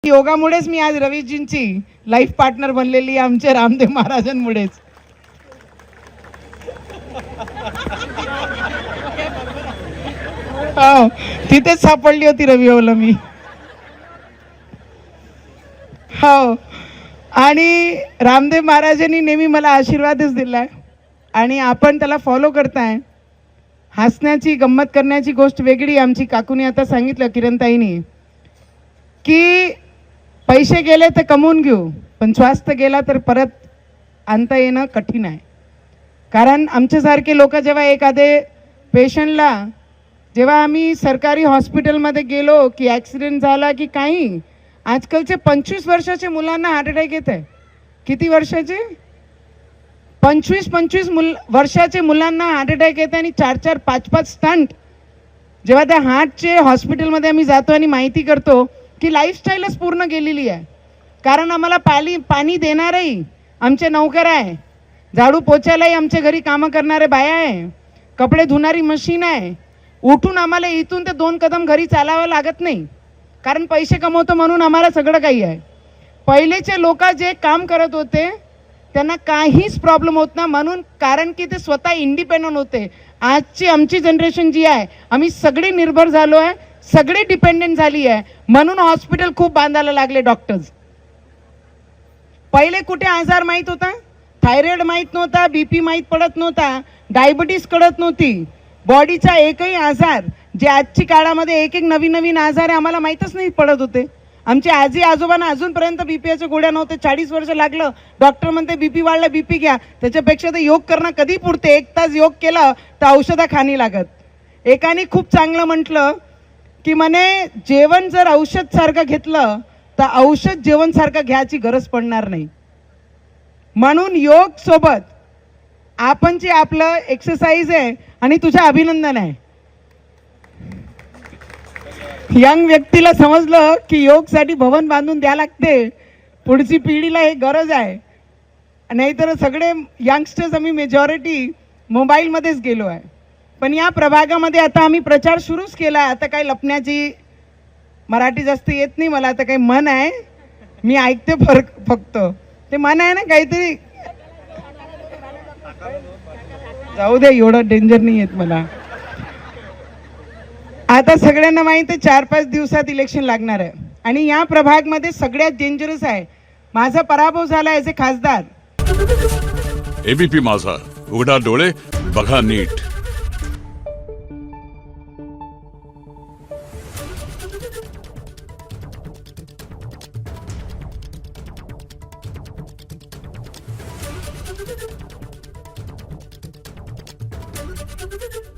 योगामुळेच मी आज रवीजींची life partner बनलेली आहे, आमच्या रामदेव महाराजांमुळेच. हो, तिथेच सापडली होती रविवाला मी. हो, आणि रामदेव महाराजांनी नेहमी मला आशीर्वादच दिलाय आणि आपण त्याला फॉलो करताय. हसण्याची गंमत करण्याची गोष्ट वेगळी. आमची काकूने आता सांगितलं, किरणताईनी, की पैसे गेले तर कमवून घेऊ, पण स्वास्थ्य गेला तर परत आणता येणं कठीण आहे. कारण आमच्यासारखे लोक जेव्हा एखादे पेशंटला, जेव्हा आम्ही सरकारी हॉस्पिटलमध्ये गेलो की ॲक्सिडेंट झाला की काही, आजकालचे 25 वर्षाचे मुलांना हार्ट अटॅक येत आहे. किती वर्षाचे? 25 वर्षाचे मुलांना हार्ट अटॅक येते आणि 4-4, 5-5 स्टंट. जेव्हा त्या हार्टचे हॉस्पिटलमध्ये आम्ही जातो आणि माहिती करतो की लाईफस्टाईलच पूर्ण गेलेली आहे. कारण आम्हाला पाणी देणारही आमचे नौकर आहे, झाडू पोछायलाही आमच्या घरी कामं करणारे बाया आहे, कपडे धुणारी मशीन आहे. उठून आम्हाला इथून ते 2 कदम घरी चालावं लागत नाही, कारण पैसे कमवतो म्हणून आम्हाला सगळं काही आहे. पहिलेचे लोक जे काम करत होते त्यांना काहीच प्रॉब्लेम होत ना, म्हणून कारण की ते स्वतः इंडिपेंडंट होते. आजची आमची जनरेशन जी आहे, आम्ही सगळे निर्भर झालो आहे, सगळे डिपेंडेंट झाली आहे, म्हणून हॉस्पिटल खूप बांधायला लागले डॉक्टर्स. पहिले कुठे आजार माहीत होता? थायरॉइड माहीत नव्हता, बीपी माहीत पडत नव्हता, डायबिटीस कळत नव्हती. बॉडीचा एकही आजार, जे आजची काळामध्ये एक नवीन आजार आहे, आम्हाला माहीतच नाही पडत होते. आमचे आजी आजोबांना अजूनपर्यंत बीपीच्या गोळ्या नव्हत्या. 40 वर्ष लागलं, डॉक्टर म्हणते बीपी वाढला, बीपी घ्या. त्याच्यापेक्षा तर योग करणं कधी पुरते. 1 तास योग केलं तर औषधं खाणी लागत. एकाने खूप चांगलं म्हटलं की म्हणे, जेवण जर औषध सारखं घेतलं तर औषध जेवण सारखं घ्यायची गरज पडणार नाही. म्हणून योग सोबत आपण जे आपलं एक्सरसाइज आहे, आणि तुझं अभिनंदन आहे, यंग व्यक्तीला समजलं की योगसाठी भवन बांधून द्या लागते. पुढची पिढीला हे गरज आहे. नाहीतर सगळे यंगस्टर्स आम्ही मेजॉरिटी मोबाईलमध्येच गेलो आहे. पण या प्रभागामध्ये आता आम्ही प्रचार सुरूच केला. आता काही लपण्याची, मराठी जास्त येत नाही मला, आता काही मन आहे, मी ऐकते फक्त. ते मन आहे ना काहीतरी, जाऊ दे, एवढं डेंजर नाही येत मला. आता सगळ्यांना माहिती आहे 4-5 दिवसात इलेक्शन लागणार आहे आणि या प्रभागमध्ये सगळ्यात डेंजरस आहे. माझा पराभव झाला ॲज ए खासदार. एबीपी माझा, उघडा डोळे बघा नीट. Thank you.